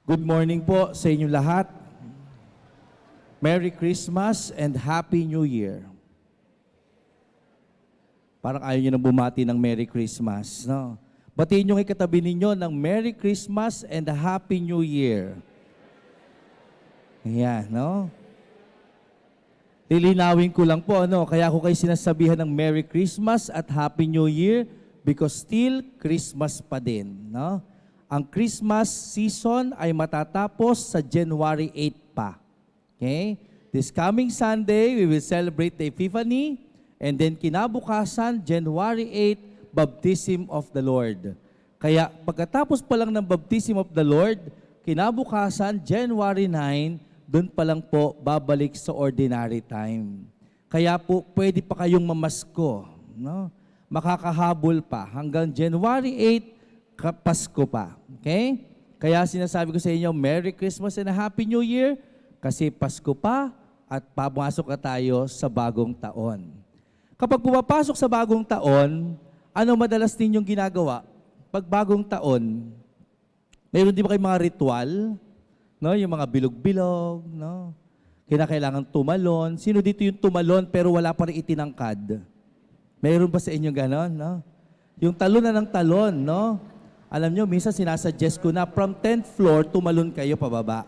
Good morning po sa inyong lahat. Merry Christmas and Happy New Year. Parang ayaw nyo nang bumati ng Merry Christmas, no? Batiin nyo katabi ninyo ng Merry Christmas and Happy New Year. Ayan, no? Lilinawin ko lang po, ano? Kaya ako kayo sinasabihan ng Merry Christmas at Happy New Year because still Christmas pa din, no? Ang Christmas season ay matatapos sa January 8 pa. Okay? This coming Sunday, we will celebrate the Epiphany, and then kinabukasan, January 8, Baptism of the Lord. Kaya pagkatapos pa lang ng Baptism of the Lord, kinabukasan, January 9, doon pa lang po babalik sa ordinary time. Kaya po, pwede pa kayong mamasko. No? Makakahabol pa. Hanggang January 8, Pasko pa. Okay? Kaya sinasabi ko sa inyo, Merry Christmas and a Happy New Year kasi Pasko pa at pamasok na tayo sa bagong taon. Kapag pumapasok sa bagong taon, ano madalas ninyong ginagawa? Pag bagong taon, mayroon di ba kayong mga ritual? No? Yung mga bilog-bilog, no? Kinakailangan tumalon. Sino dito yung tumalon pero wala pa rin itinangkad? Mayroon ba sa inyo ganon, no? Yung talon na ng talon, no? Alam nyo, minsan sinasuggest ko na from 10th floor, tumalon kayo pababa.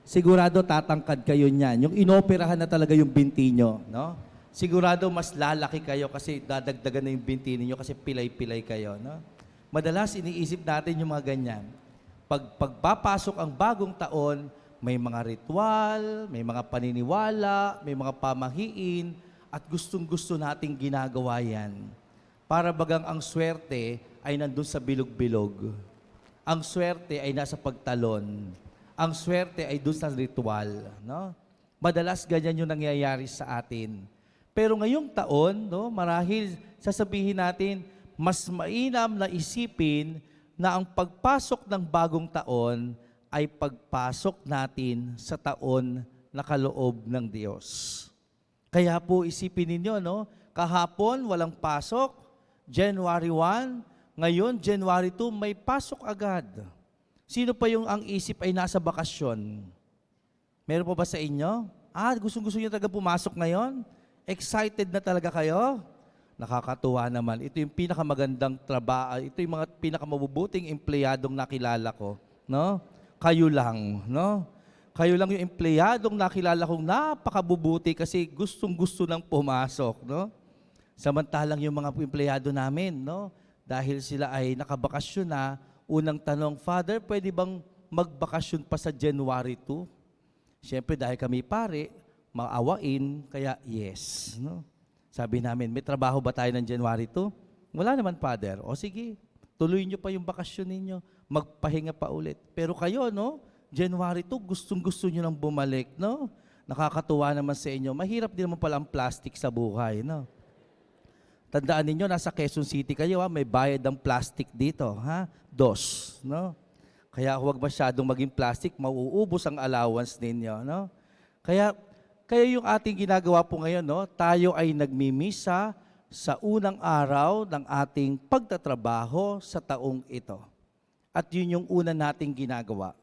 Sigurado tatangkad kayo niyan. Yung inoperahan na talaga yung binti nyo, no? Sigurado mas lalaki kayo kasi dadagdagan na yung binti ninyo kasi pilay-pilay kayo, no? Madalas iniisip natin yung mga ganyan. Pagpapasok ang bagong taon, may mga ritual, may mga paniniwala, may mga pamahiin, at gustong-gusto nating ginagawa yan. Para bagang ang swerte ay nandun sa bilog-bilog. Ang swerte ay nasa pagtalon. Ang swerte ay dun sa ritual. No? Madalas ganyan yung nangyayari sa atin. Pero ngayong taon, no, marahil sasabihin natin, mas mainam na isipin na ang pagpasok ng bagong taon ay pagpasok natin sa taon na kaloob ng Diyos. Kaya po isipin ninyo, no, kahapon walang pasok, January 1, ngayon January 2, may pasok agad. Sino pa yung ang isip ay nasa bakasyon? Meron pa ba sa inyo? Gustong-gusto nyo talaga pumasok ngayon? Excited na talaga kayo? Nakakatuwa naman. Ito yung pinakamagandang trabaho, ito yung mga pinakamabubuting empleyadong nakilala ko. No? Kayo lang. No? Kayo lang yung empleyadong nakilala kong napakabubuti kasi gustong-gusto nang pumasok. No? Samantalang yung mga empleyado namin, no? Dahil sila ay nakabakasyon na, unang tanong, Father, pwede bang magbakasyon pa sa January 2? Siyempre, dahil kami pare, maawain, kaya yes. No? Sabi namin, may trabaho ba tayo ng January 2? Wala naman, Father. O sige, tuloy nyo pa yung bakasyon ninyo. Magpahinga pa ulit. Pero kayo, no? January 2, gustong-gusto nyo nang bumalik, no? Nakakatuwa naman sa inyo. Mahirap din naman pala ang plastic sa buhay, no? Tandaan ninyo, nasa Quezon City kayo, may bayad ng plastic dito, ha? Dos, no? Kaya huwag masyadong maging plastic, mauubos ang allowance ninyo, no? Kaya yung ating ginagawa po ngayon, no? Tayo ay nagmimisa sa unang araw ng ating pagtatrabaho sa taong ito. At yun yung una nating ginagawa.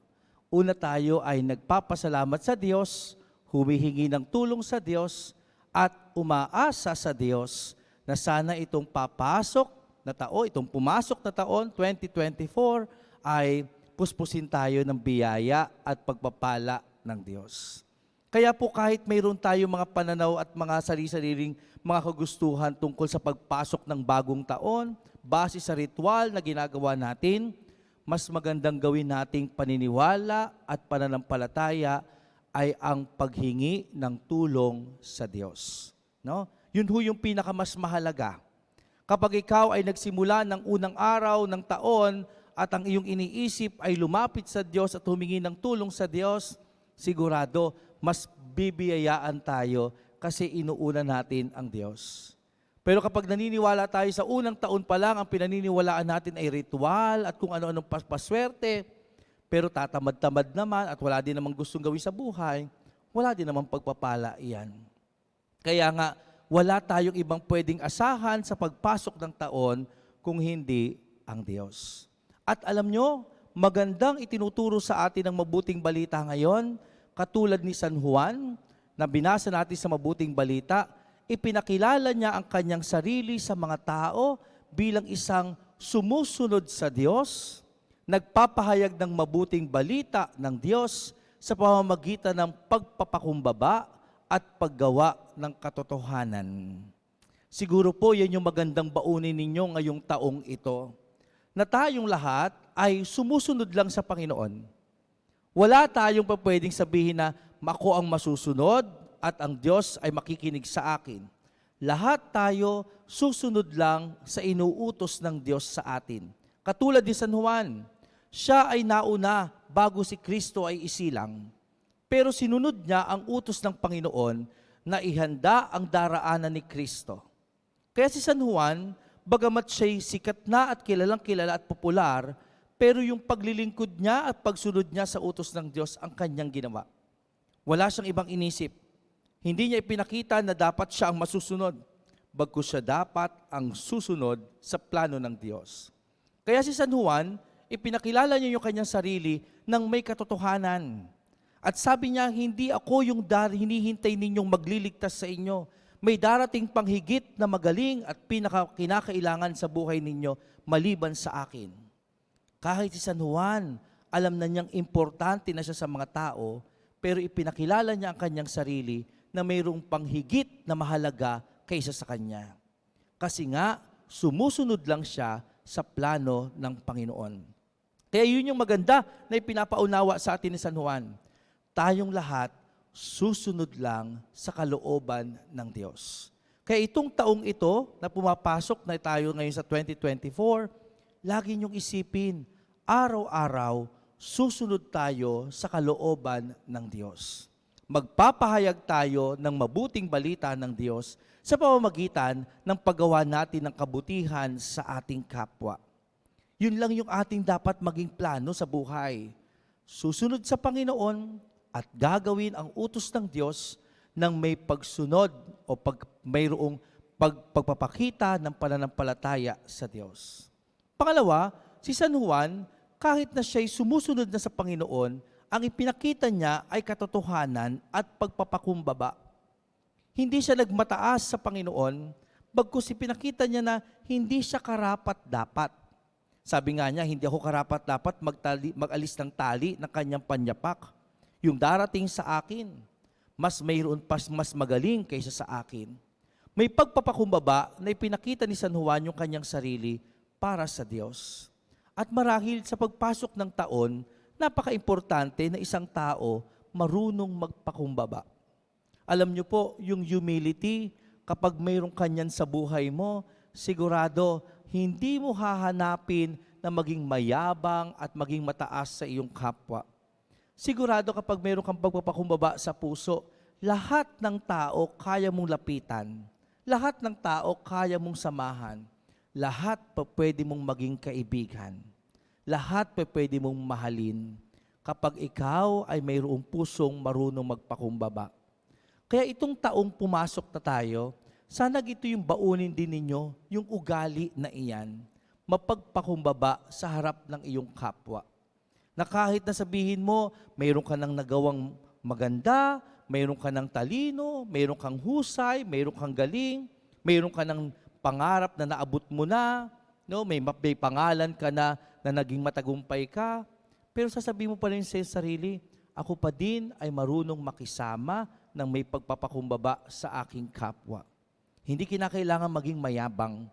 Una tayo ay nagpapasalamat sa Diyos, humihingi ng tulong sa Diyos, at umaasa sa Diyos na sana itong papasok na taon, itong pumasok na taon, 2024, ay puspusin tayo ng biyaya at pagpapala ng Diyos. Kaya po kahit mayroon tayo mga pananaw at mga sarili-sariling mga kagustuhan tungkol sa pagpasok ng bagong taon, base sa ritual na ginagawa natin, mas magandang gawin nating paniniwala at pananampalataya ay ang paghingi ng tulong sa Diyos. No? Yun ho yung pinakamas mahalaga. Kapag ikaw ay nagsimula ng unang araw ng taon at ang iyong iniisip ay lumapit sa Diyos at humingi ng tulong sa Diyos, sigurado mas bibiyayaan tayo kasi inuuna natin ang Diyos. Pero kapag naniniwala tayo sa unang taon pa lang, ang pinaniniwalaan natin ay ritual at kung ano-anong paswerte, pero tatamad-tamad naman at wala din namang gustong gawin sa buhay, wala din namang pagpapala iyan. Kaya nga, wala tayong ibang pwedeng asahan sa pagpasok ng taon kung hindi ang Diyos. At alam nyo, magandang itinuturo sa atin ng mabuting balita ngayon, katulad ni San Juan, na binasa natin sa mabuting balita, ipinakilala niya ang kanyang sarili sa mga tao bilang isang sumusunod sa Diyos, nagpapahayag ng mabuting balita ng Diyos sa pamamagitan ng pagpapakumbaba at paggawa ng katotohanan. Siguro po yan yung magandang baunin ninyo ngayong taong ito, na tayong lahat ay sumusunod lang sa Panginoon. Wala tayong pwedeng sabihin na ako ang masusunod at ang Diyos ay makikinig sa akin. Lahat tayo susunod lang sa inuutos ng Diyos sa atin. Katulad ni San Juan, siya ay nauna bago si Kristo ay isilang. Pero sinunod niya ang utos ng Panginoon na ihanda ang daraanan ni Kristo. Kaya si San Juan, bagamat siya'y sikat na at kilalang kilala at popular, pero yung paglilingkod niya at pagsunod niya sa utos ng Diyos ang kanyang ginawa. Wala siyang ibang inisip. Hindi niya ipinakita na dapat siya ang masusunod, bagkus siya dapat ang susunod sa plano ng Diyos. Kaya si San Juan, ipinakilala niya yung kanyang sarili ng may katotohanan. At sabi niya, hindi ako yung hinihintay ninyong magliligtas sa inyo. May darating pang higit na magaling at kinakailangan sa buhay ninyo maliban sa akin. Kahit si San Juan, alam na niyang importante na siya sa mga tao, pero ipinakilala niya ang kanyang sarili na mayroong pang higit na mahalaga kaysa sa kanya. Kasi nga, sumusunod lang siya sa plano ng Panginoon. Kaya yun yung maganda na ipinapaunawa sa atin ni San Juan. Tayong lahat, susunod lang sa kalooban ng Diyos. Kaya itong taong ito na pumapasok na tayo ngayon sa 2024, lagi niyong isipin, araw-araw, susunod tayo sa kalooban ng Diyos. Magpapahayag tayo ng mabuting balita ng Diyos sa pamamagitan ng paggawa natin ng kabutihan sa ating kapwa. Yun lang yung ating dapat maging plano sa buhay. Susunod sa Panginoon, at gagawin ang utos ng Diyos ng may pagsunod o mayroong pagpapakita ng pananampalataya sa Diyos. Pangalawa, si San Juan, kahit na siya'y sumusunod na sa Panginoon, ang ipinakita niya ay katotohanan at pagpapakumbaba. Hindi siya nagmataas sa Panginoon, bagkus ipinakita niya na hindi siya karapat-dapat. Sabi nga niya, hindi ako karapat-dapat mag-alis ng tali ng kanyang panyapak. Yung darating sa akin, mayroon pa mas magaling kaysa sa akin. May pagpapakumbaba na ipinakita ni San Juan yung kanyang sarili para sa Diyos. At marahil sa pagpasok ng taon, napaka-importante na isang tao marunong magpakumbaba. Alam niyo po, yung humility, kapag mayroong kanyan sa buhay mo, sigurado, hindi mo hahanapin na maging mayabang at maging mataas sa iyong kapwa. Sigurado kapag mayroon kang pagpapakumbaba sa puso, lahat ng tao kaya mong lapitan. Lahat ng tao kaya mong samahan. Lahat pa pwede mong maging kaibigan. Lahat pa pwede mong mahalin kapag ikaw ay mayroong pusong marunong magpakumbaba. Kaya itong taong pumasok na tayo, sana ito yung baunin din ninyo, yung ugali na iyan, mapagpakumbaba sa harap ng iyong kapwa. Na kahit na sabihin mo, mayroon ka nang nagawang maganda, mayroon ka ng talino, mayroon kang husay, mayroon kang galing, mayroon ka ng pangarap na naabot mo na, no? May pangalan ka na naging matagumpay ka, pero sasabihin mo pa rin sa sarili, ako pa din ay marunong makisama ng may pagpapakumbaba sa aking kapwa. Hindi kinakailangan maging mayabang,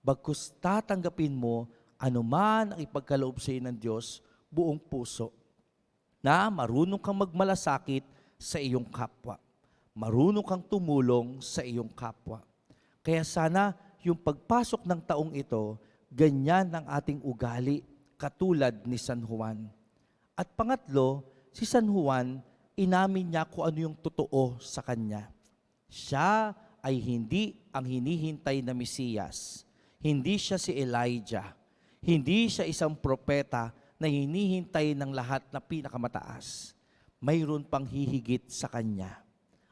bagkus tatanggapin mo anuman ang ipagkaloob sa iyo ng Diyos buong puso, na marunong kang magmalasakit sa iyong kapwa. Marunong kang tumulong sa iyong kapwa. Kaya sana yung pagpasok ng taong ito, ganyan ang ating ugali, katulad ni San Juan. At pangatlo, si San Juan, inamin niya kung ano yung totoo sa kanya. Siya ay hindi ang hinihintay na Mesiyas. Hindi siya si Elijah. Hindi siya isang propeta na hinihintay ng lahat na pinakamataas. Mayroon pang hihigit sa kanya.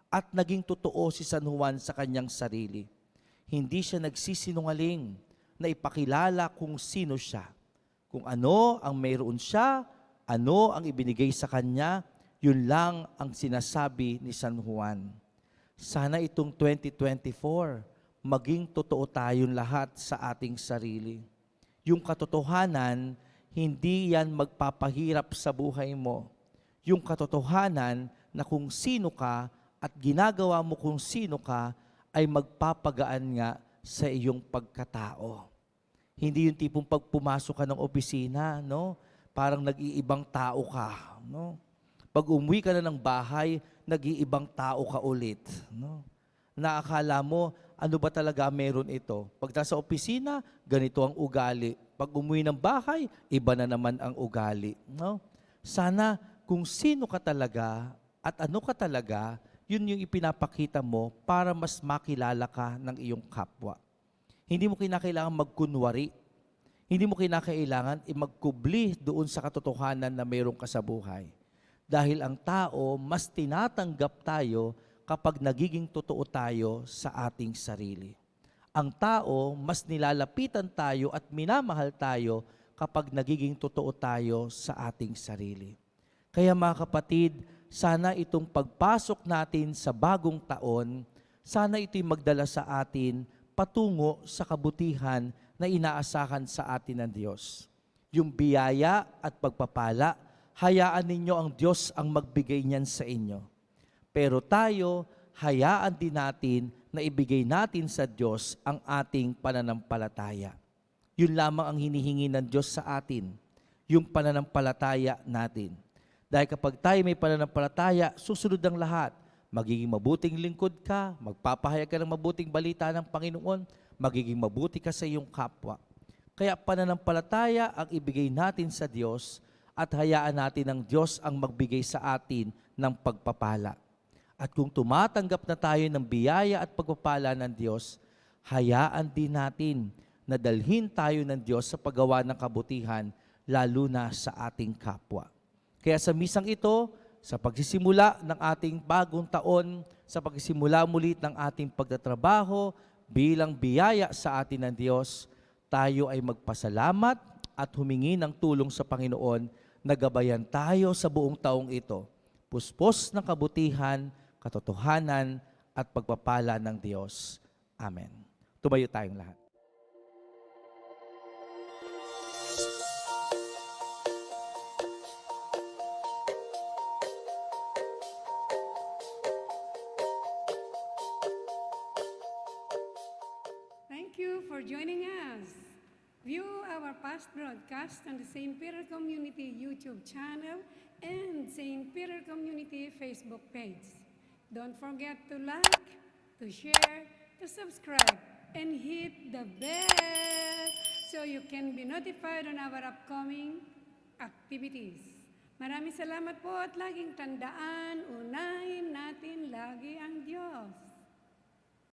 At naging totoo si San Juan sa kanyang sarili. Hindi siya nagsisinungaling na ipakilala kung sino siya. Kung ano ang mayroon siya, ano ang ibinigay sa kanya, yun lang ang sinasabi ni San Juan. Sana itong 2024, maging totoo tayong lahat sa ating sarili. Yung katotohanan, hindi yan magpapahirap sa buhay mo. Yung katotohanan na kung sino ka at ginagawa mo kung sino ka, ay magpapagaan nga sa iyong pagkatao. Hindi yung tipong pag pumasok ka ng opisina, no? Parang nag-iibang tao ka, no? Pag umuwi ka na ng bahay, nag-iibang tao ka ulit, no? Naakala mo, ano ba talaga meron ito? Pag nasa opisina, ganito ang ugali. Pag umuwi ng bahay, iba na naman ang ugali, no? Sana kung sino ka talaga at ano ka talaga, yun yung ipinapakita mo para mas makilala ka ng iyong kapwa. Hindi mo kinakailangan magkunwari. Hindi mo kinakailangan magkubli doon sa katotohanan na mayroon ka sa buhay. Dahil ang tao, mas tinatanggap tayo kapag nagiging totoo tayo sa ating sarili. Ang tao, mas nilalapitan tayo at minamahal tayo kapag nagiging totoo tayo sa ating sarili. Kaya mga kapatid, sana itong pagpasok natin sa bagong taon, sana ito'y magdala sa atin patungo sa kabutihan na inaasahan sa atin ng Diyos. Yung biyaya at pagpapala, hayaan ninyo ang Diyos ang magbigay niyan sa inyo. Pero tayo, hayaan din natin na ibigay natin sa Diyos ang ating pananampalataya. Yun lamang ang hinihingi ng Diyos sa atin, yung pananampalataya natin. Dahil kapag tayo may pananampalataya, susunod ang lahat. Magiging mabuting lingkod ka, magpapahayag ka ng mabuting balita ng Panginoon, magiging mabuti ka sa iyong kapwa. Kaya pananampalataya ang ibigay natin sa Diyos at hayaan natin ang Diyos ang magbigay sa atin ng pagpapala. At kung tumatanggap na tayo ng biyaya at pagpapala ng Diyos, hayaan din natin na dalhin tayo ng Diyos sa paggawa ng kabutihan, lalo na sa ating kapwa. Kaya sa misang ito, sa pagsisimula ng ating bagong taon, sa pagsisimula muli ng ating pagtatrabaho, bilang biyaya sa atin ng Diyos, tayo ay magpasalamat at humingi ng tulong sa Panginoon na gabayan tayo sa buong taong ito. Puspos ng kabutihan, katotohanan at pagpapala ng Diyos. Amen. Tumayo tayong lahat. Thank you for joining us. View our past broadcast on the St. Peter Community YouTube channel and St. Peter Community Facebook page. Don't forget to like, to share, to subscribe, and hit the bell so you can be notified on our upcoming activities. Maraming salamat po at laging tandaan, unahin natin lagi ang Diyos.